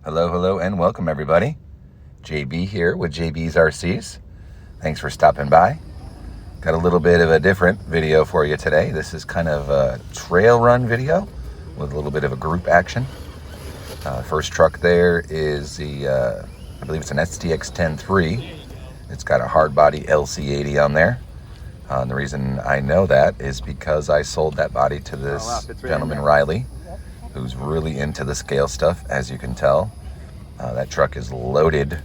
Hello, hello, and welcome everybody. JB here with JB's RCs. Thanks for stopping by. Got a little bit of a different video for you today. This is kind of a trail run video with a little bit of a group action. First truck there is the, I believe it's an STX 10.3. It's got a hard body LC80 on there. And the reason I know that is because I sold that body to this gentleman, Riley, who's really into the scale stuff, as you can tell. That truck is loaded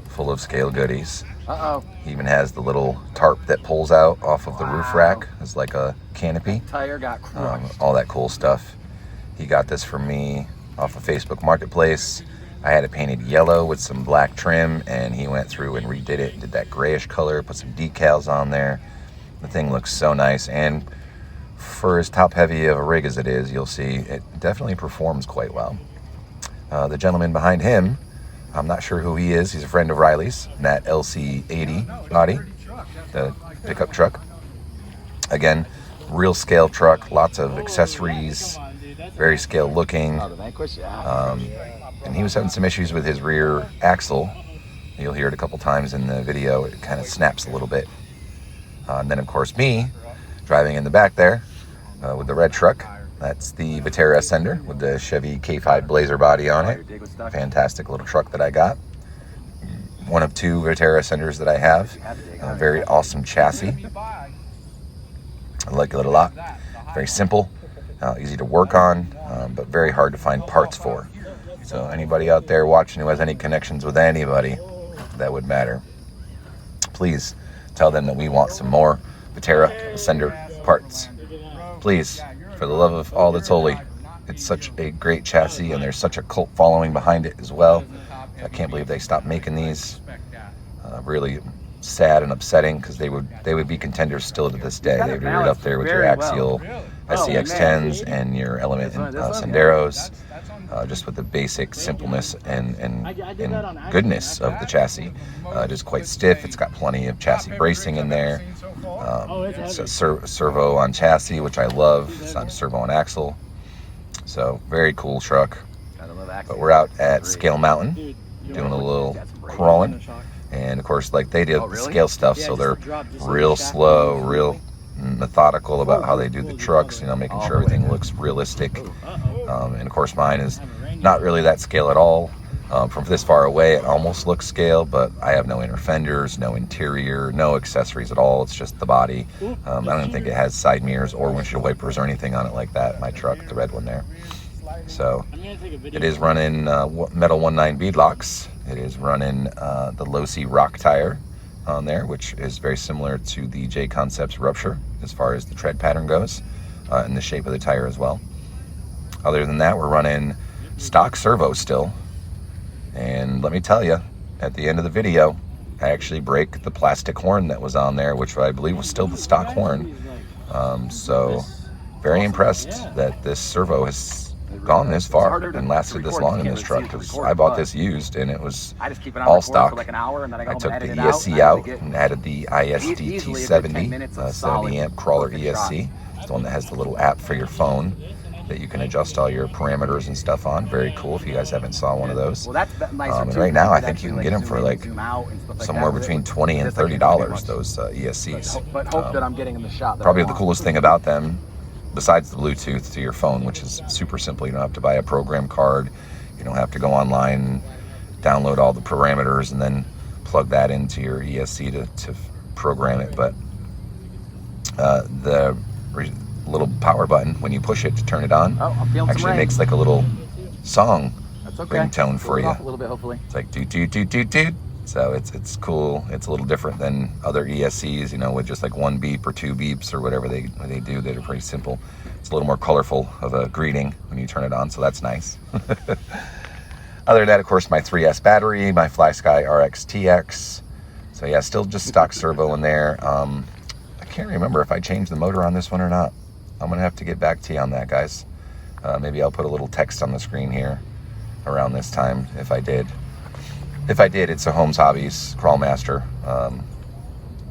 full of scale goodies. He even has the little tarp that pulls out off of the roof rack. It's like a canopy. Tire got crushed. All that cool stuff. He got this from me off of Facebook Marketplace. I had it painted yellow with some black trim, and he went through and redid it, did that grayish color, put some decals on there. The thing looks so nice, and for as top heavy of a rig as it is, you'll see it definitely performs quite well. The gentleman behind him, I'm not sure who he is. He's a friend of Riley's, that LC80 body, the pickup truck. Again, real scale truck, lots of accessories, very scale looking. And he was having some issues with his rear axle. You'll hear it a couple times in the video. It kind of snaps a little bit. And then, of course, me driving in the back there with the red truck. That's the Viterra Ascender with the Chevy K5 Blazer body on it. Fantastic little truck that I got. One of two Viterra Ascenders that I have. Very awesome chassis. I like it a lot. Very simple, easy to work on, but very hard to find parts for. So anybody out there watching who has any connections with anybody that would matter, please tell them that we want some more Viterra Ascender parts. Please, for the love of all that's holy. It's such a great chassis, and there's such a cult following behind it as well. I can't believe they stopped making these. Really sad and upsetting, because they would be contenders still to this day. They would be right up there with your Axial SCX10s and your Element Senderos. Just with the basic simpleness and goodness of the chassis. It is quite stiff. It's got plenty of chassis bracing in there. It's a servo on chassis, which I love. It's not a servo on axle. So very cool truck. But we're out at Scale Mountain doing a little crawling. And of course, like they did the scale stuff, so they're real slow, real methodical about how they do the trucks, making sure everything looks realistic. And of course mine is not really that scale at all. From this far away it almost looks scale, but I have no inner fenders, no interior, no accessories at all. It's just the body. I don't think it has side mirrors or windshield wipers or anything on it like that, my truck, the red one there. So it is running metal 19 beadlocks. It is running the Losi rock tire on there, which is very similar to the J Concepts Rupture as far as the tread pattern goes, and the shape of the tire as well. Other than that, we're running stock servo still. And let me tell you, at the end of the video, I actually break the plastic horn that was on there, which I believe was still the stock horn. So very impressed that this servo has gone this far and lasted this long in this truck, because I bought this used and it was all stock. I took the ESC out and added the ISD T70 70 amp crawler ESC. It's the one that has the little app for your phone that you can adjust all your parameters and stuff on. Very cool if you guys haven't saw one of those. And right now I think you can get them for like somewhere between $20 and $30, those ESCs. Probably the coolest thing about them, besides the Bluetooth to your phone, which is super simple. You don't have to buy a program card. You don't have to go online, download all the parameters, and then plug that into your ESC to program it. But the little power button, when you push it to turn it on, actually makes like a little song ringtone for you. A little bit, hopefully. It's like doot doot doot doot doot. So it's cool. It's a little different than other ESCs, with just like one beep or two beeps or whatever they do. That are pretty simple. It's a little more colorful of a greeting when you turn it on, so that's nice. Other than that, of course, my 3S battery, my FlySky RX TX. So yeah, still just stock servo in there. I can't remember if I changed the motor on this one or not. I'm gonna have to get back to you on that, guys. Maybe I'll put a little text on the screen here around this time if I did. If I did, it's a Holmes Hobbies Crawlmaster,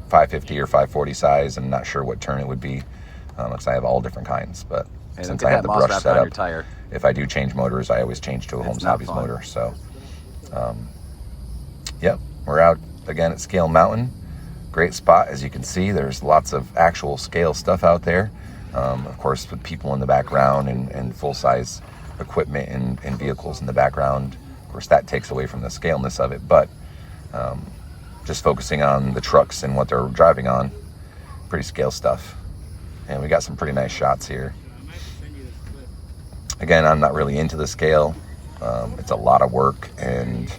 550 or 540 size. I'm not sure what turn it would be, because I have all different kinds. But since I have the brush set up, if I do change motors, I always change to a Holmes Hobbies motor. So Yep, we're out again at Scale Mountain. Great spot, as you can see. There's lots of actual scale stuff out there. Of course, with people in the background and full-size equipment and vehicles in the background. Of course, that takes away from the scaleness of it, but just focusing on the trucks and what they're driving on, pretty scale stuff. And we got some pretty nice shots here. Again, I'm not really into the scale. It's a lot of work, and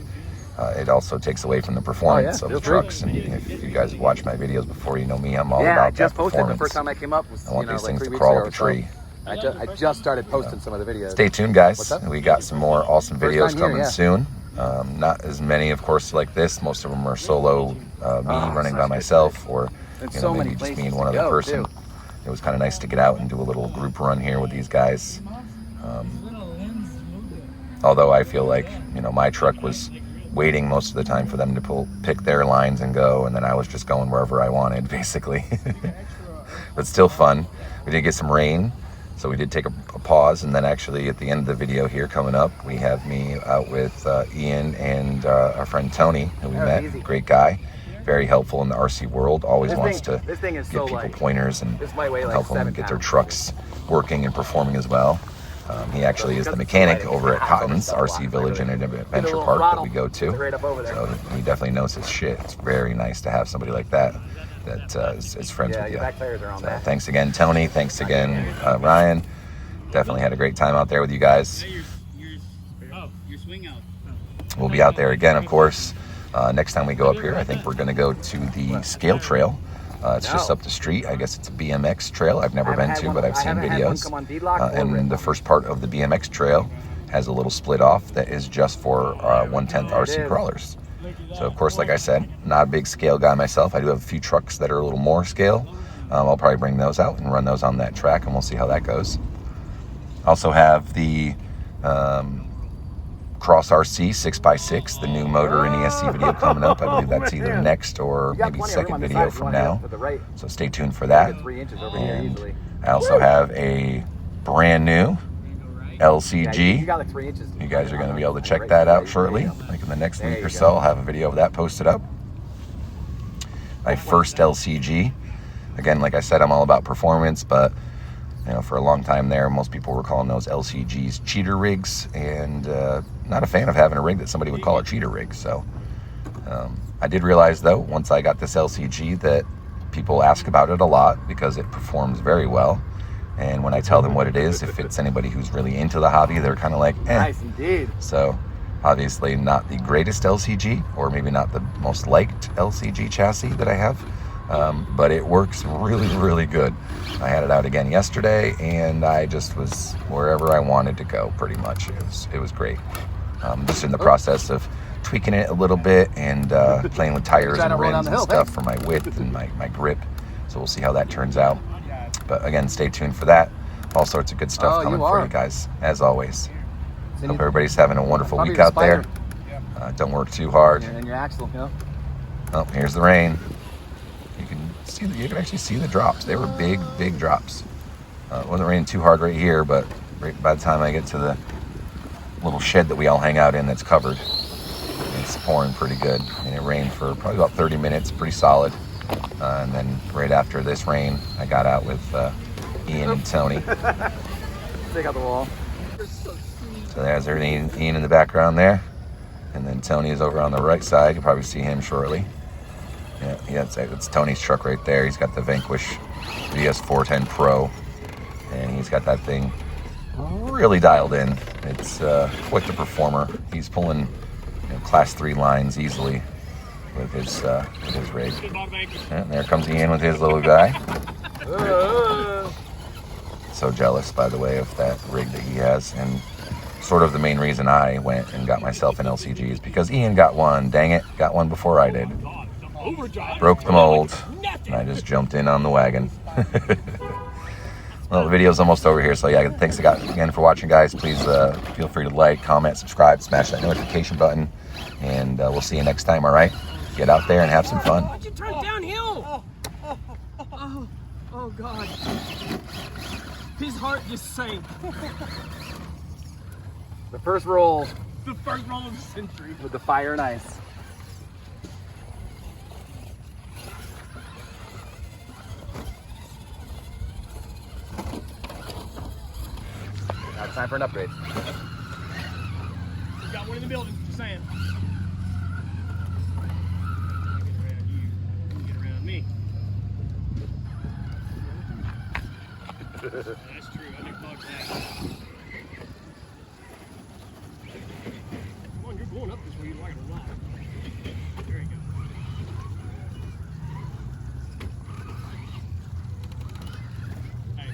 it also takes away from the performance of the trucks. And if you guys have watched my videos before, you know me, I'm all about that performance. Yeah, I just posted the first time I came up. I want these things to crawl up a tree. I just started posting some of the videos. Stay tuned, guys. We got some more awesome videos coming soon. Not as many, of course, like this. Most of them are solo, me running by myself, or maybe just me and one other person. It was kind of nice to get out and do a little group run here with these guys. Although I feel like, my truck was waiting most of the time for them to pick their lines and go, and then I was just going wherever I wanted, basically. But still fun. We did get some rain, so we did take a pause, and then actually at the end of the video here coming up, we have me out with Ian and our friend Tony, who we met. Great guy. Very helpful in the RC world. Always wants to give people pointers and help them get their trucks working and performing as well. He actually is the mechanic over at Cotton's RC Village and Adventure Park that we go to. So he definitely knows his shit. It's very nice to have somebody like that is friends with you. So thanks again, Tony. Thanks again, Ryan. Definitely had a great time out there with you guys. We'll be out there again, of course. Next time we go up here, I think we're going to go to the Scale Trail. It's just up the street. I guess it's a BMX trail. I've never been to, but I've seen videos. And the first part of the BMX trail has a little split off that is just for 1/10 RC crawlers. So, of course, like I said, not a big scale guy myself. I do have a few trucks that are a little more scale. I'll probably bring those out and run those on that track, and we'll see how that goes. Also have the Cross RC 6x6, the new motor and ESC video coming up. I believe that's either next or maybe second video from now. So stay tuned for that. And I also have a brand new LCG. You guys are going to be able to check that out shortly. Like in the next week or so, I'll have a video of that posted up. My first LCG. Again, like I said, I'm all about performance, but for a long time there, most people were calling those LCGs cheater rigs, and not a fan of having a rig that somebody would call a cheater rig. So I did realize, though, once I got this LCG, that people ask about it a lot because it performs very well. And when I tell them what it is, if it's anybody who's really into the hobby, they're kind of like, eh. Nice indeed. So obviously not the greatest LCG, or maybe not the most liked LCG chassis that I have. But it works really, really good. I had it out again yesterday, and I just was wherever I wanted to go, pretty much. It was great. Just in the process of tweaking it a little bit and playing with tires and rims and stuff for my width and my grip. So we'll see how that turns out. But again, stay tuned for that. All sorts of good stuff coming for you guys, as always. Hope everybody's having a wonderful week out there. Don't work too hard. And your axle, Oh, here's the rain. You can actually see the drops. They were big, big drops. It wasn't raining too hard right here, but right by the time I get to the little shed that we all hang out in that's covered, it's pouring pretty good. And it rained for probably about 30 minutes, pretty solid. And then right after this rain, I got out with Ian and Tony. Take out the wall. So there's Ian in the background there. And then Tony is over on the right side. You'll probably see him shortly. Yeah, it's Tony's truck right there. He's got the Vanquish VS410 Pro, and he's got that thing really dialed in. It's quite the performer. He's pulling class 3 lines easily with his rig. And there comes Ian with his little guy. So jealous, by the way, of that rig that he has, and sort of the main reason I went and got myself an LCG is because Ian got one. Dang it, got one before I did. Broke the mold, and I just jumped in on the wagon. Well, the video's almost over here, so yeah, thanks again for watching, guys. Please feel free to like, comment, subscribe, smash that notification button, and we'll see you next time, all right? Get out there and have some fun. Why'd you turn downhill? Oh, God. His heart just sank. The first roll The first roll of the century. With the fire and ice. Now it's time for an upgrade. We got one in the building, just saying. Get around you. Get around me. That's true. I think Bug's that. Come on, you're going up this way. You like it or not. There you go. Hey,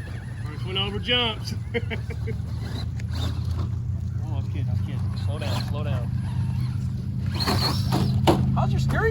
first one over jumps. Oh, I was kidding. Slow down. How's your steering wheel?